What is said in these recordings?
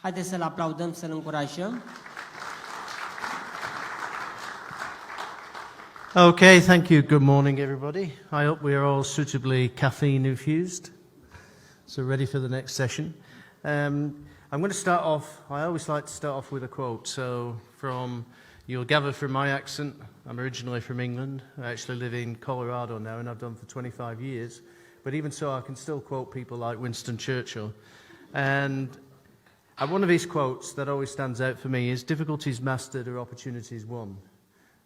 Haideți să-l aplaudăm, să-l încurajăm. Okay, thank you. Good morning, everybody. I hope we are all suitably caffeine infused, so ready for the next session. I'm going to start off, I always like to start off with a quote. So you'll gather from my accent, I'm originally from England. I actually live in Colorado now, and I've done for 25 years. But even so, I can still quote people like Winston Churchill. And one of his quotes that always stands out for me is, difficulties mastered are opportunities won.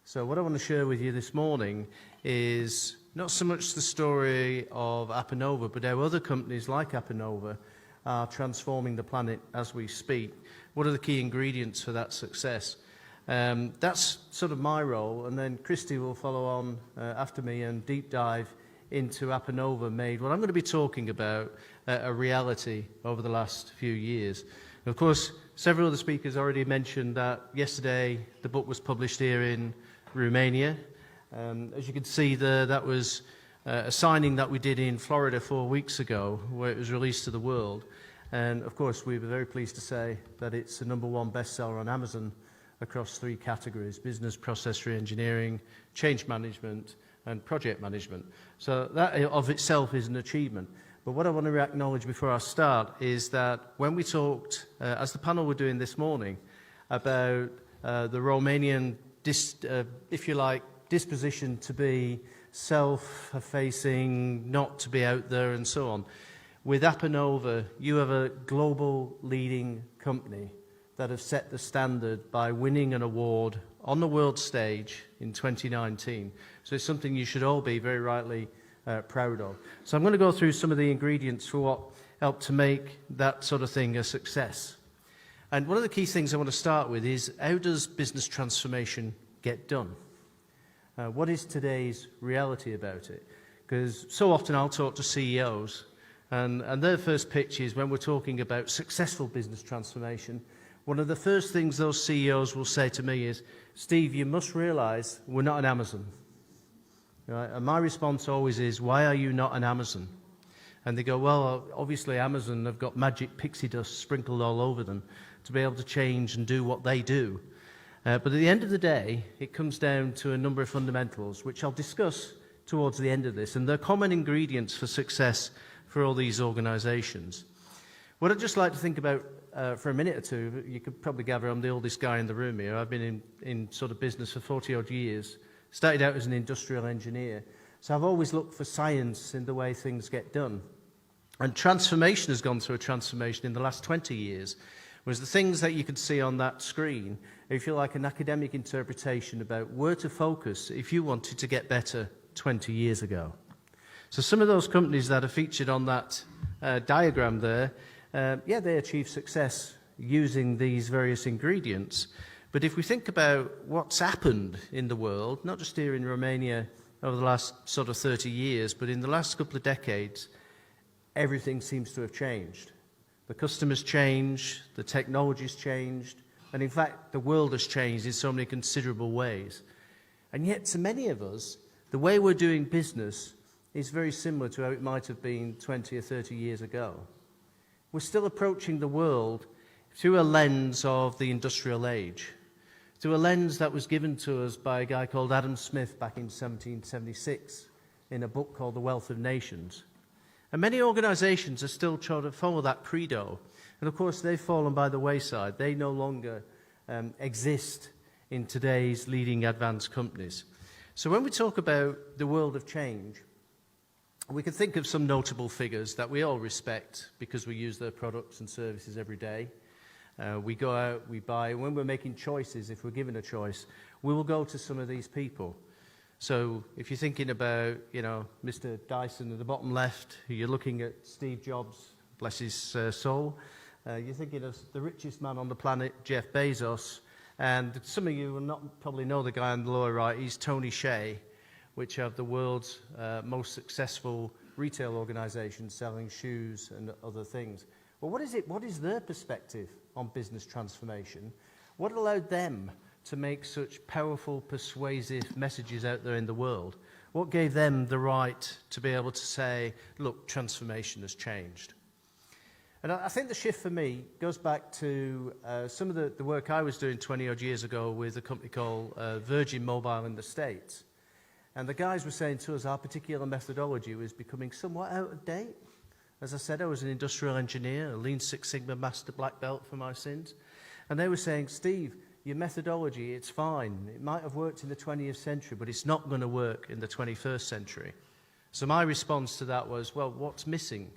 So what I want to share with you this morning is not so much the story of Apanova, but how other companies like Apanova are transforming the planet as we speak. What are the key ingredients for that success? That's sort of my role, and then Christy will follow on after me and deep dive into Apanova made what I'm going to be talking about a reality over the last few years. And of course, several of the speakers already mentioned that yesterday the book was published here in Romania. As you can see there, that was a signing that we did in Florida 4 weeks ago, where it was released to the world. And of course, we were very pleased to say that it's the #1 bestseller on Amazon across 3 categories: business process re-engineering, change management, and project management. So that of itself is an achievement. But what I want to acknowledge before I start is that when we talked, as the panel were doing this morning, about the Romanian, if you like, disposition to be self-effacing, not to be out there and so on, with Apanova, you have a global leading company that have set the standard by winning an award on the world stage in 2019. So it's something you should all be very rightly proud of. So I'm going to go through some of the ingredients for what helped to make that sort of thing a success. And one of the key things I want to start with is, how does business transformation get done? What is today's reality about it? Because so often I'll talk to CEOs, and their first pitch is, when we're talking about successful business transformation, one of the first things those CEOs will say to me is, Steve, you must realize we're not an Amazon. Right? And my response always is, why are you not an Amazon? And they go, well, obviously Amazon have got magic pixie dust sprinkled all over them to be able to change and do what they do. But at the end of the day, it comes down to a number of fundamentals, which I'll discuss towards the end of this, and they're common ingredients for success for all these organizations. What I'd just like to think about for a minute or two, you could probably gather I'm the oldest guy in the room here. I've been in sort of business for 40-odd years. Started out as an industrial engineer. So I've always looked for science in the way things get done. And transformation has gone through a transformation in the last 20 years. Whereas the things that you can see on that screen, if you like, an academic interpretation about where to focus if you wanted to get better 20 years ago. So some of those companies that are featured on that diagram there, they achieve success using these various ingredients. But if we think about what's happened in the world, not just here in Romania over the last sort of 30 years, but in the last couple of decades, everything seems to have changed. The customers changed, the technology's changed, and in fact, the world has changed in so many considerable ways. And yet, to many of us, the way we're doing business is very similar to how it might have been 20 or 30 years ago. We're still approaching the world through a lens of the industrial age, through a lens that was given to us by a guy called Adam Smith back in 1776 in a book called The Wealth of Nations. And many organizations are still trying to follow that credo. And of course, they've fallen by the wayside. They no longer exist in today's leading advanced companies. So when we talk about the world of change, we can think of some notable figures that we all respect because we use their products and services every day. We go out, we buy. When we're making choices, if we're given a choice, we will go to some of these people. So if you're thinking about, Mr. Dyson at the bottom left, you're looking at Steve Jobs, bless his soul. You're thinking of the richest man on the planet, Jeff Bezos. And some of you will not probably know the guy on the lower right. He's Tony Hsieh, which are the world's most successful retail organizations selling shoes and other things. Well, what is their perspective on business transformation? What allowed them to make such powerful, persuasive messages out there in the world? What gave them the right to be able to say, look, transformation has changed? And I think the shift for me goes back to some of the work I was doing 20-odd years ago with a company called Virgin Mobile in the States. And the guys were saying to us our particular methodology was becoming somewhat out of date. As I said, I was an industrial engineer, a Lean Six Sigma Master Black Belt for my sins. And they were saying, Steve, your methodology, it's fine. It might have worked in the 20th century, but it's not going to work in the 21st century. So my response to that was, well, what's missing?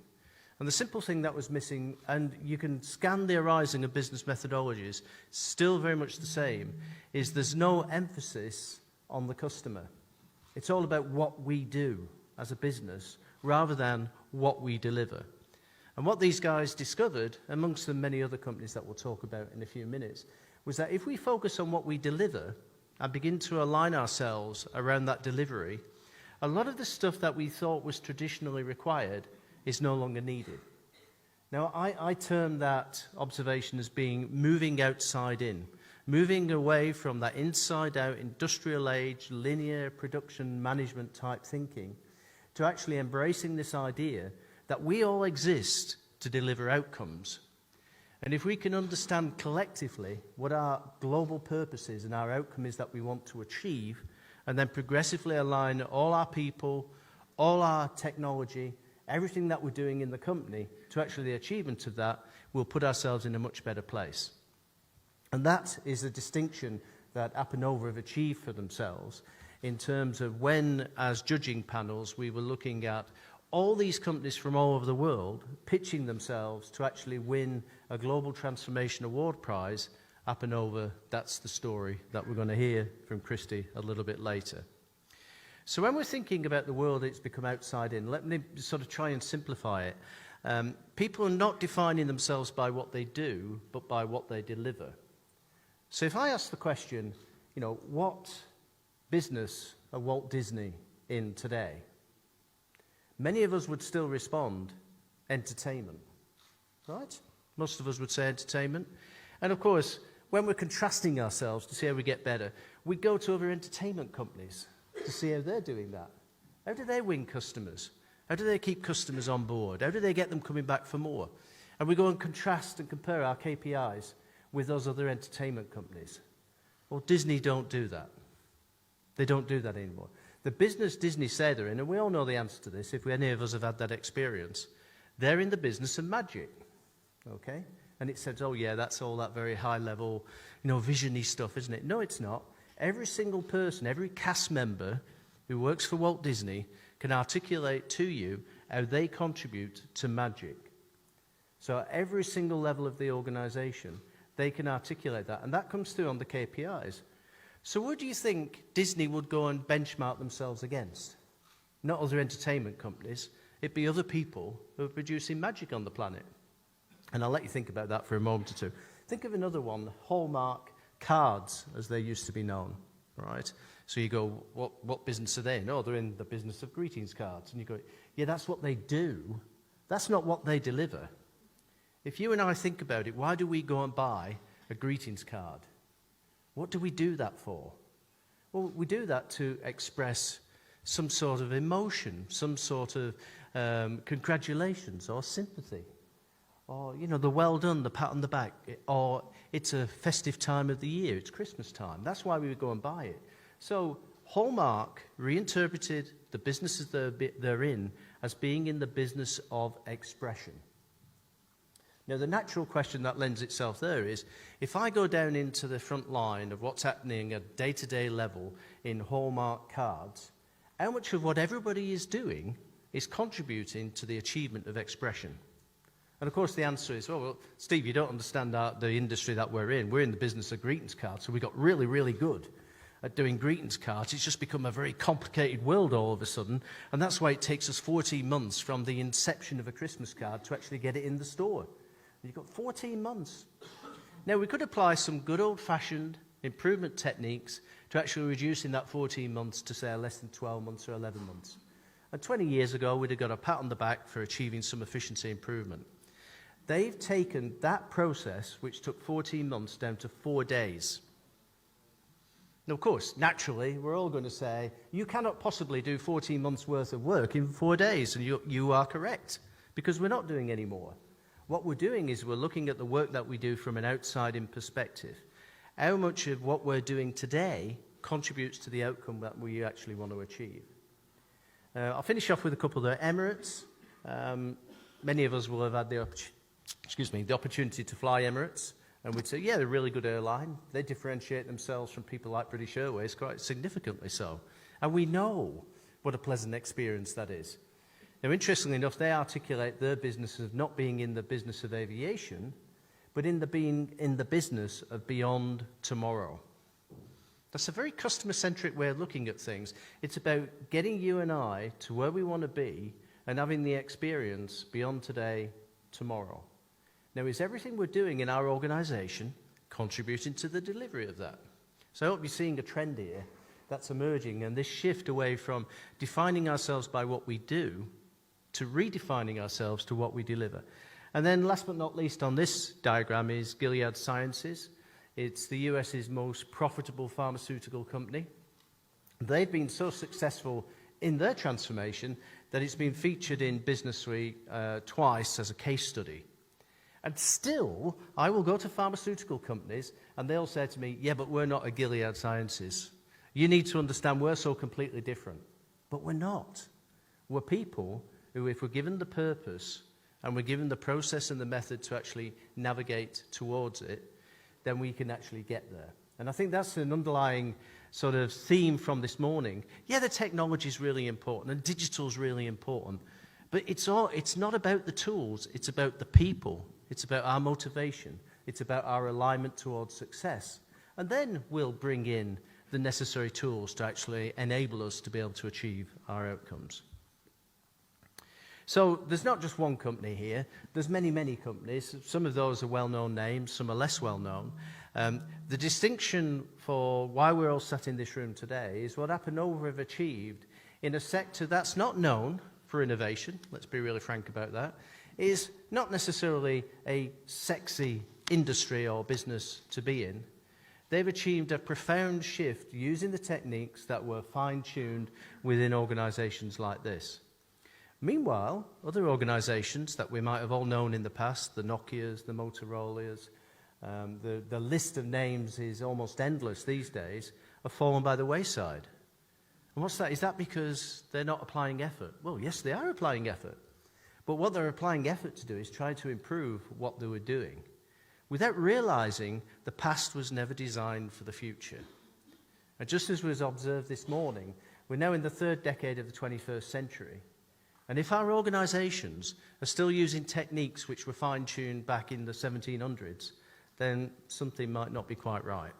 And the simple thing that was missing, and you can scan the arising of business methodologies, still very much the same, is there's no emphasis on the customer. It's all about what we do as a business rather than what we deliver. And what these guys discovered, amongst the many other companies that we'll talk about in a few minutes, was that if we focus on what we deliver and begin to align ourselves around that delivery, a lot of the stuff that we thought was traditionally required is no longer needed. Now, I term that observation as being moving outside in, moving away from that inside-out, industrial age, linear production management type thinking, to actually embracing this idea that we all exist to deliver outcomes. And if we can understand collectively what our global purpose is and our outcome is that we want to achieve, and then progressively align all our people, all our technology, everything that we're doing in the company to actually the achievement of that, we'll put ourselves in a much better place. And that is a distinction that Apanova have achieved for themselves in terms of when, as judging panels, we were looking at all these companies from all over the world pitching themselves to actually win a Global Transformation Award Prize. Apanova, that's the story that we're going to hear from Christy a little bit later. So when we're thinking about the world it's become outside in, let me sort of try and simplify it. People are not defining themselves by what they do, but by what they deliver. So if I ask the question, you know, what business are Walt Disney in today? Many of us would still respond, entertainment, right? Most of us would say entertainment. And of course, when we're contrasting ourselves to see how we get better, we go to other entertainment companies to see how they're doing that. How do they win customers? How do they keep customers on board? How do they get them coming back for more? And we go and contrast and compare our KPIs with those other entertainment companies. Well, Disney don't do that. They don't do that anymore. The business Disney say they're in, and we all know the answer to this if any of us have had that experience, they're in the business of magic, okay? And it says, oh yeah, that's all that very high level, you know, vision-y stuff, isn't it? No, it's not. Every single person, every cast member who works for Walt Disney can articulate to you how they contribute to magic. So at every single level of the organization, they can articulate that, and that comes through on the KPIs. So what do you think Disney would go and benchmark themselves against? Not other entertainment companies. It'd be other people who are producing magic on the planet. And I'll let you think about that for a moment or two. Think of another one, Hallmark cards, as they used to be known, right? So you go, what business are they in? Oh, they're in the business of greetings cards. And you go, yeah, that's what they do. That's not what they deliver. If you and I think about it, why do we go and buy a greetings card? What do we do that for? Well, we do that to express some sort of emotion, some sort of congratulations or sympathy. Or, you know, the well done, the pat on the back. Or it's a festive time of the year, it's Christmas time. That's why we would go and buy it. So Hallmark reinterpreted the businesses they're in as being in the business of expression. Now, the natural question that lends itself there is, if I go down into the front line of what's happening at day-to-day level in Hallmark cards, how much of what everybody is doing is contributing to the achievement of expression? And of course the answer is, oh, well, Steve, you don't understand the industry that we're in. We're in the business of greetings cards, so we got really, really good at doing greetings cards. It's just become a very complicated world all of a sudden, and that's why it takes us 14 months from the inception of a Christmas card to actually get it in the store. You've got 14 months. Now, we could apply some good old-fashioned improvement techniques to actually reducing that 14 months to, say, less than 12 months or 11 months. And 20 years ago, we'd have got a pat on the back for achieving some efficiency improvement. They've taken that process, which took 14 months, down to 4 days. Now, of course, naturally, we're all going to say, you cannot possibly do 14 months' worth of work in 4 days, and you are correct, because we're not doing any more. What we're doing is we're looking at the work that we do from an outside-in perspective. How much of what we're doing today contributes to the outcome that we actually want to achieve? I'll finish off with a couple there. Emirates. Many of us will have had the opportunity to fly Emirates, and we'd say, yeah, they're a really good airline. They differentiate themselves from people like British Airways, quite significantly so. And we know what a pleasant experience that is. Now, interestingly enough, they articulate their business of not being in the business of aviation, but being in the business of beyond tomorrow. That's a very customer-centric way of looking at things. It's about getting you and I to where we want to be and having the experience beyond today, tomorrow. Now, is everything we're doing in our organization contributing to the delivery of that? So I hope you're seeing a trend here that's emerging, and this shift away from defining ourselves by what we do to redefining ourselves to what we deliver. And then last but not least on this diagram is Gilead Sciences. It's the US's most profitable pharmaceutical company. They've been so successful in their transformation that it's been featured in Business Suite twice as a case study. And still, I will go to pharmaceutical companies and they'll say to me, yeah, but we're not a Gilead Sciences. You need to understand we're so completely different. But we're not. We're people who, if we're given the purpose and we're given the process and the method to actually navigate towards it, then we can actually get there. And I think that's an underlying sort of theme from this morning. Yeah, the technology is really important and digital is really important, but it's not about the tools, it's about the people, it's about our motivation, it's about our alignment towards success. And then we'll bring in the necessary tools to actually enable us to be able to achieve our outcomes. So there's not just one company here. There's many, many companies. Some of those are well-known names. Some are less well-known. The distinction for why we're all sat in this room today is what Apanova have achieved in a sector that's not known for innovation. Let's be really frank about that. Is not necessarily a sexy industry or business to be in. They've achieved a profound shift using the techniques that were fine-tuned within organizations like this. Meanwhile, other organizations that we might have all known in the past, the Nokias, the Motorola's, the list of names is almost endless these days, have fallen by the wayside. And what's that? Is that because they're not applying effort? Well, yes, they are applying effort. But what they're applying effort to do is try to improve what they were doing, without realizing the past was never designed for the future. And just as was observed this morning, we're now in the third decade of the 21st century. And if our organizations are still using techniques which were fine-tuned back in the 1700s, then something might not be quite right.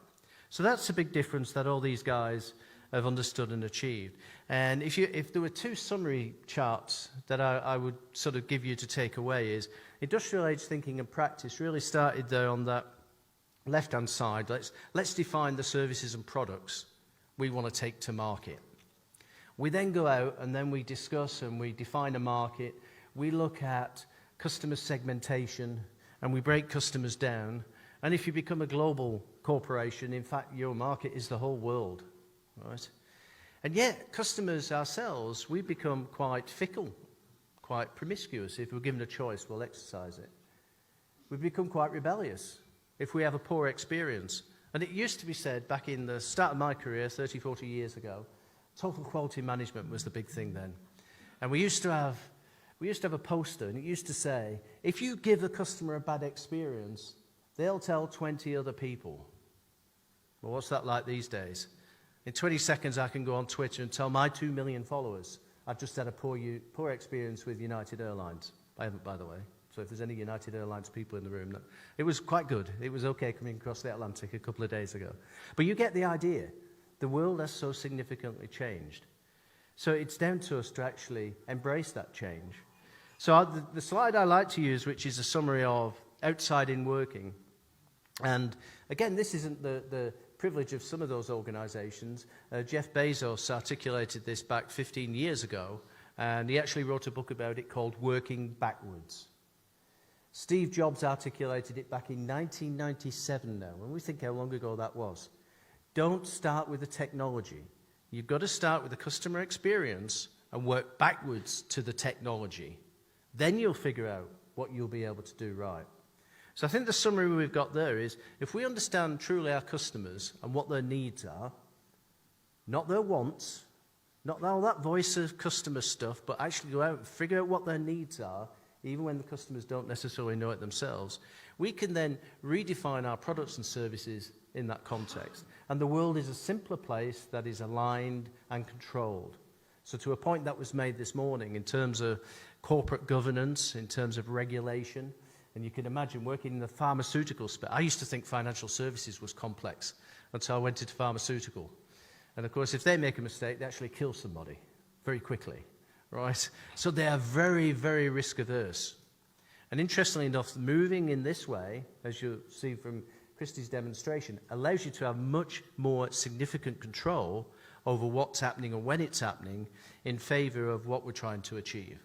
So that's a big difference that all these guys have understood and achieved. And if there were two summary charts that I would sort of give you to take away is, industrial age thinking and practice really started there on that left-hand side. Let's define the services and products we want to take to market. We then go out and then we discuss and we define a market. We look at customer segmentation and we break customers down. And if you become a global corporation, in fact, your market is the whole world, right? And yet, customers ourselves, we become quite fickle, quite promiscuous. If we're given a choice, we'll exercise it. We become quite rebellious if we have a poor experience. And it used to be said back in the start of my career, 30, 40 years ago, total quality management was the big thing then. And we used to have a poster, and it used to say, if you give the customer a bad experience, they'll tell 20 other people. Well, what's that like these days? In 20 seconds, I can go on Twitter and tell my 2 million followers I've just had a poor experience with United Airlines. I haven't, by the way. So if there's any United Airlines people in the room, it was quite good. It was okay coming across the Atlantic a couple of days ago. But you get the idea. The world has so significantly changed. So it's down to us to actually embrace that change. So the slide I like to use, which is a summary of outside-in working. And again, this isn't the privilege of some of those organizations. Jeff Bezos articulated this back 15 years ago, and he actually wrote a book about it called Working Backwards. Steve Jobs articulated it back in 1997 now, and we think how long ago that was. Don't start with the technology. You've got to start with the customer experience and work backwards to the technology. Then you'll figure out what you'll be able to do right. So I think the summary we've got there is, if we understand truly our customers and what their needs are, not their wants, not all that voice of customer stuff, but actually go out and figure out what their needs are, even when the customers don't necessarily know it themselves, we can then redefine our products and services in that context. And the world is a simpler place that is aligned and controlled. So to a point that was made this morning in terms of corporate governance, in terms of regulation, and you can imagine working in the pharmaceutical space. I used to think financial services was complex until I went into pharmaceutical. And of course, if they make a mistake, they actually kill somebody very quickly, right? So they are very, very risk averse. And interestingly enough, moving in this way, as you'll see from Christie's demonstration, allows you to have much more significant control over what's happening and when it's happening in favor of what we're trying to achieve.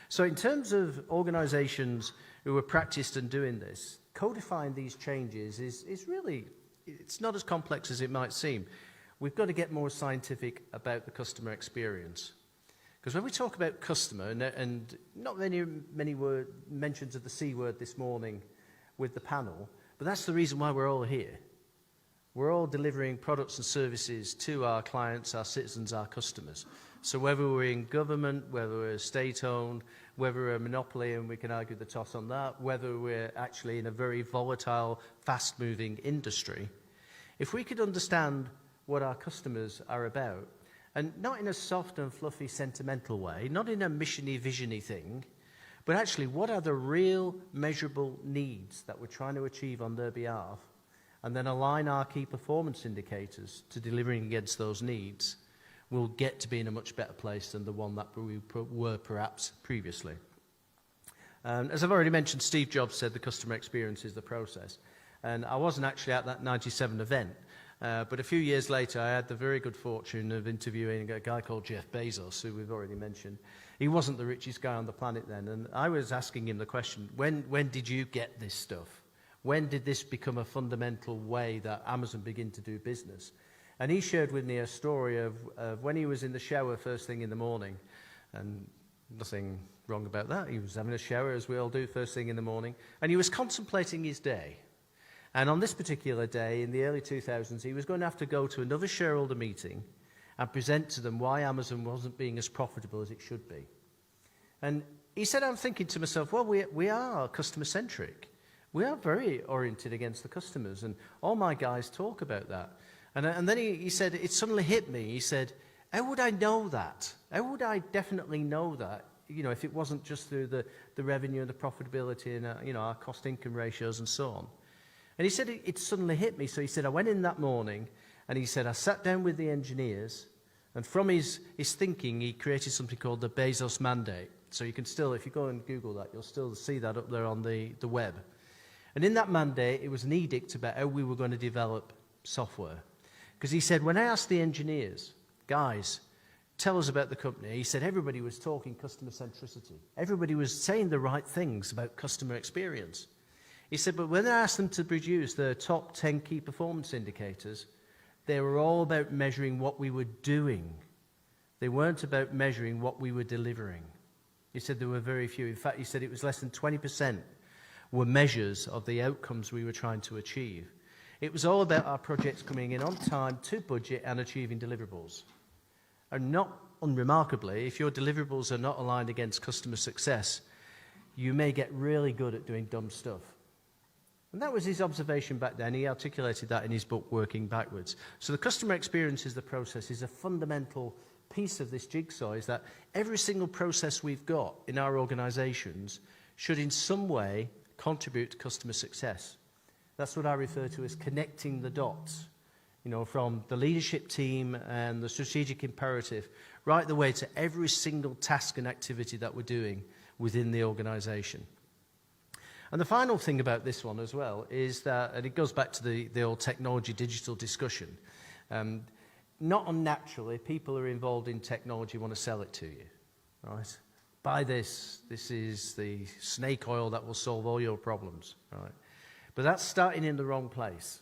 So in terms of organizations who are practiced in doing this, codifying these changes is really, it's not as complex as it might seem. We've got to get more scientific about the customer experience. Because when we talk about customer, and not many mentions of the C word this morning with the panel, but that's the reason why we're all here. We're all delivering products and services to our clients, our citizens, our customers. So whether we're in government, whether we're state-owned, whether we're a monopoly, and we can argue the toss on that, whether we're actually in a very volatile, fast-moving industry, if we could understand what our customers are about, and not in a soft and fluffy, sentimental way, not in a mission-y, vision-y thing, but actually what are the real, measurable needs that we're trying to achieve on their behalf, and then align our key performance indicators to delivering against those needs, we'll get to be in a much better place than the one that we were perhaps previously. As I've already mentioned, Steve Jobs said the customer experience is the process. And I wasn't actually at that 97 event, but a few years later I had the very good fortune of interviewing a guy called Jeff Bezos, who we've already mentioned. He wasn't the richest guy on the planet then, and I was asking him the question, when did you get this stuff? When did this become a fundamental way that Amazon began to do business? And he shared with me a story of when he was in the shower first thing in the morning, and nothing wrong about that. He was having a shower, as we all do, first thing in the morning, and he was contemplating his day. And on this particular day, in the early 2000s, he was going to have to go to another shareholder meeting and present to them why Amazon wasn't being as profitable as it should be. And he said, I'm thinking to myself, well, we are customer-centric. We are very oriented against the customers, and all my guys talk about that. And then he said, it suddenly hit me. He said, how would I know that? How would I definitely know that, if it wasn't just through the revenue and the profitability and, our cost-income ratios and so on? And he said, it suddenly hit me. So he said, I went in that morning, and he said, I sat down with the engineers, and from his thinking, he created something called the Bezos Mandate. So you can still, if you go and Google that, you'll still see that up there on the web. And in that mandate, it was an edict about how we were going to develop software. Because he said, when I asked the engineers, guys, tell us about the company, he said everybody was talking customer centricity. Everybody was saying the right things about customer experience. He said, but when I asked them to produce the top 10 key performance indicators, they were all about measuring what we were doing. They weren't about measuring what we were delivering. He said there were very few. In fact, he said it was less than 20% were measures of the outcomes we were trying to achieve. It was all about our projects coming in on time, to budget, and achieving deliverables. And not unremarkably, if your deliverables are not aligned against customer success, you may get really good at doing dumb stuff. And that was his observation back then. He articulated that in his book, Working Backwards. So the customer experience is the process, is a fundamental piece of this jigsaw, is that every single process we've got in our organizations should in some way contribute to customer success. That's what I refer to as connecting the dots, from the leadership team and the strategic imperative, right the way to every single task and activity that we're doing within the organization. And the final thing about this one as well is that, and it goes back to the old technology digital discussion, not unnaturally, people who are involved in technology want to sell it to you, right? Buy this is the snake oil that will solve all your problems, right? But that's starting in the wrong place.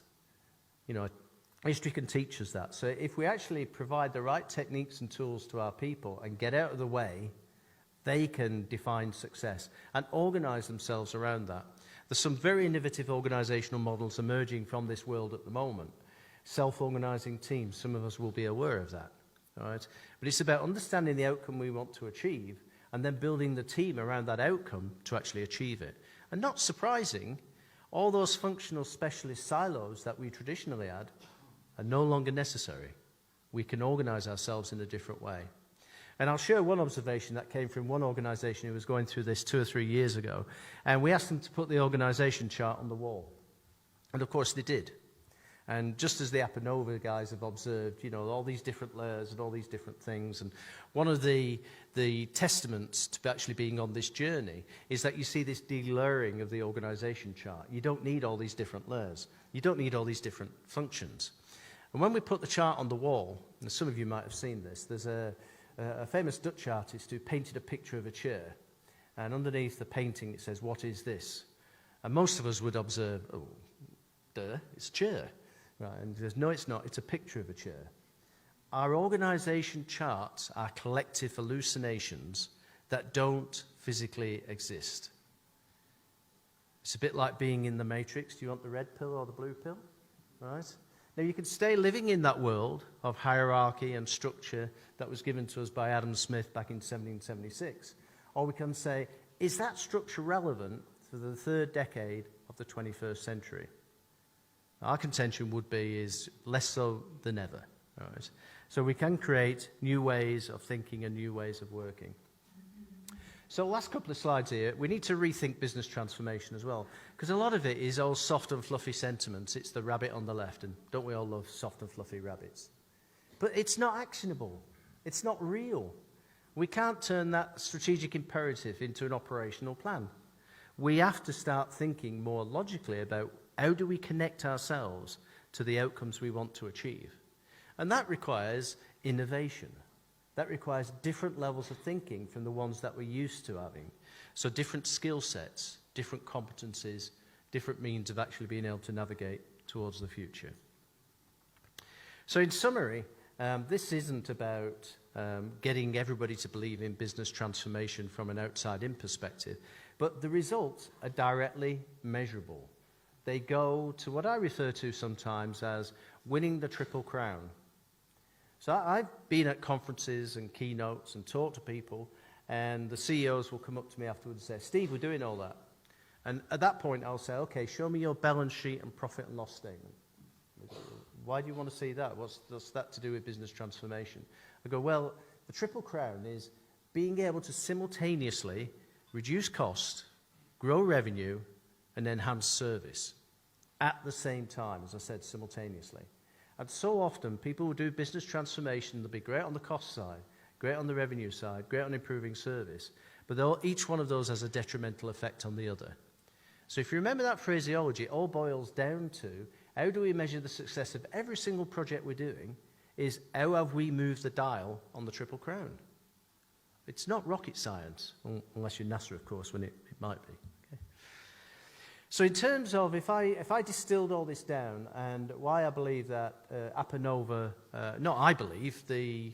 History can teach us that. So if we actually provide the right techniques and tools to our people and get out of the way, They can define success and organize themselves around that. There's some very innovative organizational models emerging from this world at the moment. Self-organizing teams, some of us will be aware of that. All right? But it's about understanding the outcome we want to achieve and then building the team around that outcome to actually achieve it. And not surprising, all those functional specialist silos that we traditionally had are no longer necessary. We can organize ourselves in a different way. And I'll share one observation that came from one organization who was going through this 2 or 3 years ago. And we asked them to put the organization chart on the wall. And of course they did. And just as the Apanova guys have observed, you know, all these different layers and all these different things. And one of the testaments to actually being on this journey is that you see this delayering of the organization chart. You don't need all these different layers. You don't need all these different functions. And when we put the chart on the wall, and some of you might have seen this, there's a famous Dutch artist who painted a picture of a chair. And underneath the painting it says, "What is this?" And most of us would observe, "Oh, duh, it's a chair." Right, and he says, "No, it's not. It's a picture of a chair." Our organization charts are collective hallucinations that don't physically exist. It's a bit like being in the Matrix. Do you want the red pill or the blue pill? Right? Now, you can stay living in that world of hierarchy and structure that was given to us by Adam Smith back in 1776. Or we can say, is that structure relevant for the third decade of the 21st century? Our contention would be is less so than ever. Right? So we can create new ways of thinking and new ways of working. So last couple of slides here, we need to rethink business transformation as well, because a lot of it is all soft and fluffy sentiments. It's the rabbit on the left, and don't we all love soft and fluffy rabbits? But it's not actionable. It's not real. We can't turn that strategic imperative into an operational plan. We have to start thinking more logically about how do we connect ourselves to the outcomes we want to achieve. And that requires innovation. That requires different levels of thinking from the ones that we're used to having. So different skill sets, different competencies, different means of actually being able to navigate towards the future. So in summary, this isn't about getting everybody to believe in business transformation from an outside-in perspective, but the results are directly measurable. They go to what I refer to sometimes as winning the Triple Crown. So I've been at conferences and keynotes and talked to people, and the CEOs will come up to me afterwards and say, "Steve, we're doing all that." And at that point, I'll say, "Okay, show me your balance sheet and profit and loss statement." "Why do you want to see that? What's that to do with business transformation?" I go, "Well, the Triple Crown is being able to simultaneously reduce cost, grow revenue, and enhance service at the same time," as I said, simultaneously. And so often, people who do business transformation, they'll be great on the cost side, great on the revenue side, great on improving service, but each one of those has a detrimental effect on the other. So if you remember that phraseology, it all boils down to how do we measure the success of every single project we're doing is how have we moved the dial on the Triple Crown. It's not rocket science, unless you're NASA, of course, when it might be. So in terms of, if I distilled all this down and why I believe that Apanova, not I believe, the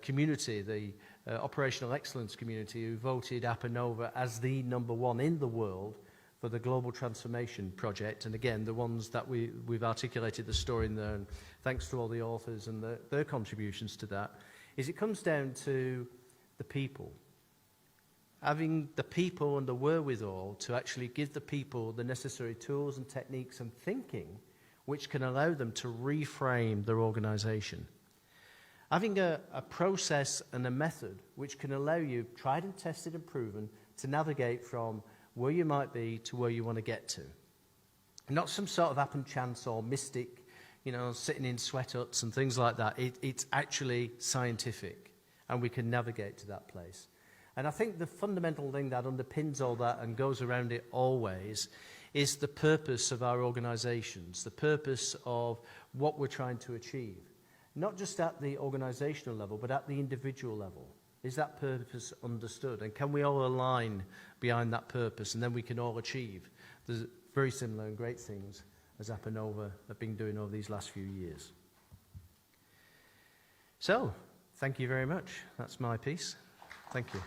community, the operational excellence community who voted Apanova as the #1 in the world for the global transformation project, and again, the ones that we've articulated the story in there, and thanks to all the authors and their contributions to that, is it comes down to the people. Having the people and the wherewithal to actually give the people the necessary tools and techniques and thinking which can allow them to reframe their organization. Having a process and a method which can allow you, tried and tested and proven, to navigate from where you might be to where you want to get to. Not some sort of happen chance or mystic, sitting in sweat huts and things like that. It's actually scientific, and we can navigate to that place. And I think the fundamental thing that underpins all that and goes around it always is the purpose of our organizations, the purpose of what we're trying to achieve. Not just at the organizational level, but at the individual level. Is that purpose understood? And can we all align behind that purpose? And then we can all achieve the very similar and great things as Apanova have been doing over these last few years. So, thank you very much. That's my piece. Thank you.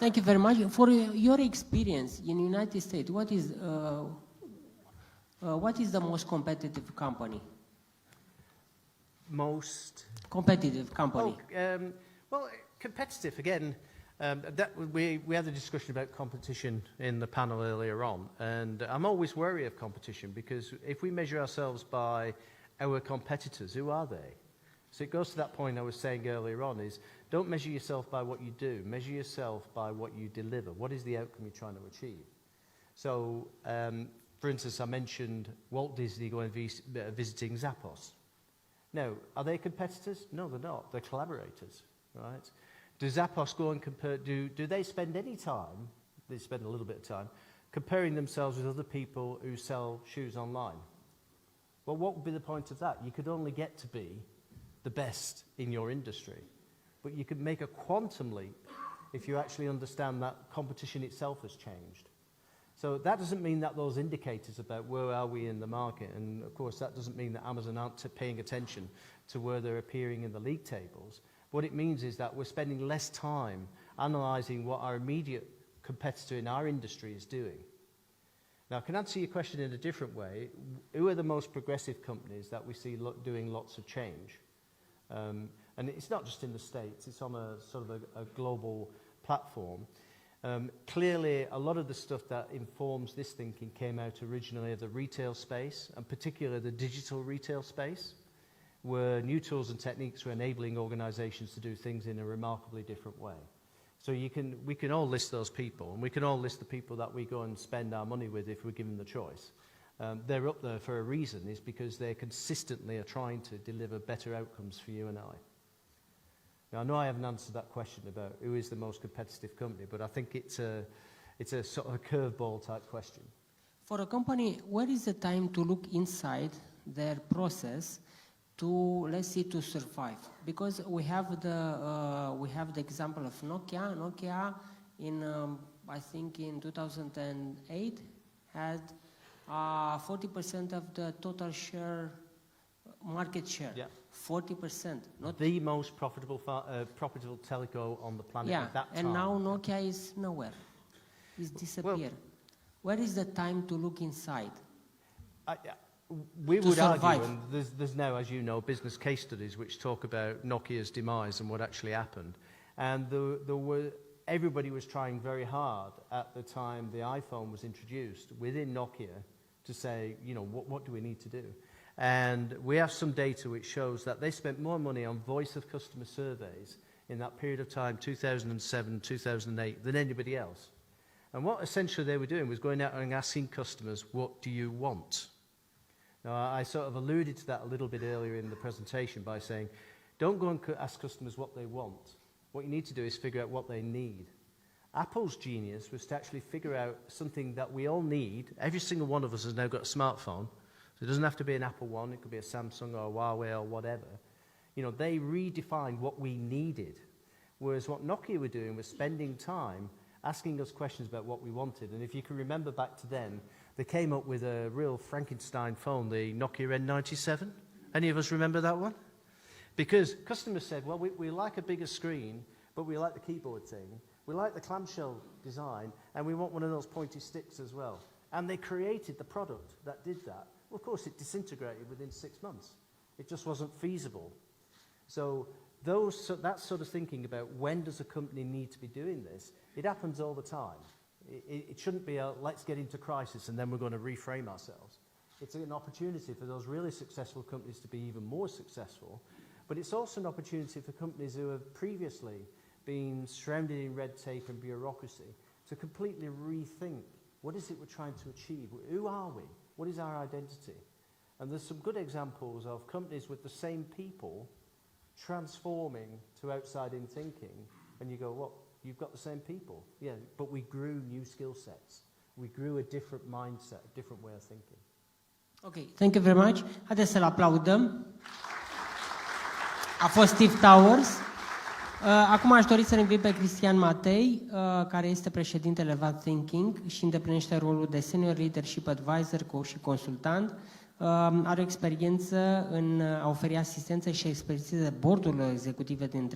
Thank you very much. For your experience in United States, what is the most competitive company? Most Competitive company. well, competitive again. We had a discussion about competition in the panel earlier on, and I'm always wary of competition because if we measure ourselves by our competitors, who are they? So it goes to that point I was saying earlier on: is don't measure yourself by what you do, measure yourself by what you deliver. What is the outcome you're trying to achieve? So, for instance, I mentioned Walt Disney going visiting Zappos. Now, are they competitors? No, they're not. They're collaborators, right? Does Zappos go and compare? Do they spend any time? They spend a little bit of time comparing themselves with other people who sell shoes online. Well, what would be the point of that? You could only get to be the best in your industry, but you could make a quantum leap if you actually understand that competition itself has changed. So that doesn't mean that those indicators about where are we in the market, and of course that doesn't mean that Amazon aren't paying attention to where they're appearing in the league tables. What it means is that we're spending less time analysing what our immediate competitor in our industry is doing. Now, I can answer your question in a different way. Who are the most progressive companies that we see doing lots of change? And it's not just in the States, it's on a sort of a global platform. Clearly, a lot of the stuff that informs this thinking came out originally of the retail space, and particularly the digital retail space, where new tools and techniques were enabling organizations to do things in a remarkably different way. So we can all list those people, and we can all list the people that we go and spend our money with if we're given the choice. They're up there for a reason, is because they consistently are trying to deliver better outcomes for you and I. Now, I know I haven't answered that question about who is the most competitive company, but I think it's a sort of a curveball type question. For a company, where is the time to look inside their process to, let's say, to survive? Because we have the example of Nokia. Nokia, I think in 2008, had 40% of the total market share. Yeah. 40%. Not the most profitable telco on the planet at that time. And now Nokia is nowhere. It's disappeared. Where is the time to look inside? We would argue, and there's now, as you know, business case studies which talk about Nokia's demise and what actually happened. And everybody was trying very hard at the time the iPhone was introduced within Nokia to say, you know, what do we need to do? And we have some data which shows that they spent more money on voice of customer surveys in that period of time, 2007, 2008, than anybody else. And what essentially they were doing was going out and asking customers, what do you want? Now, I sort of alluded to that a little bit earlier in the presentation by saying, don't go and ask customers what they want. What you need to do is figure out what they need. Apple's genius was to actually figure out something that we all need. Every single one of us has now got a smartphone. So it doesn't have to be an Apple one, it could be a Samsung or a Huawei or whatever. You know, they redefined what we needed. Whereas what Nokia were doing was spending time asking us questions about what we wanted. And if you can remember back to then, they came up with a real Frankenstein phone, the Nokia N97. Any of us remember that one? Because customers said, well, we like a bigger screen, but we like the keyboard thing. We like the clamshell design, and we want one of those pointy sticks as well. And they created the product that did that. Well, of course, it disintegrated within 6 months. It just wasn't feasible. So that sort of thinking about when does a company need to be doing this, it happens all the time. It shouldn't be a let's get into crisis and then we're going to reframe ourselves. It's an opportunity for those really successful companies to be even more successful, but it's also an opportunity for companies who have previously been surrounded in red tape and bureaucracy to completely rethink what is it we're trying to achieve? Who are we? What is our identity? And there's some good examples of companies with the same people transforming to outside-in thinking, and you go, what? You've got the same people. Yeah, but we grew new skill sets. We grew a different mindset, a different way of thinking. Ok, thank you very much. Haideți să-l aplaudăm. A fost Steve Towers. Acum aș dori să-l invit pe Cristian Matei, care este președintele VAT Thinking și îndeplinește rolul de Senior Leadership Advisor și consultant. Are o experiență în a oferi asistență și expertiză board-urilor executive din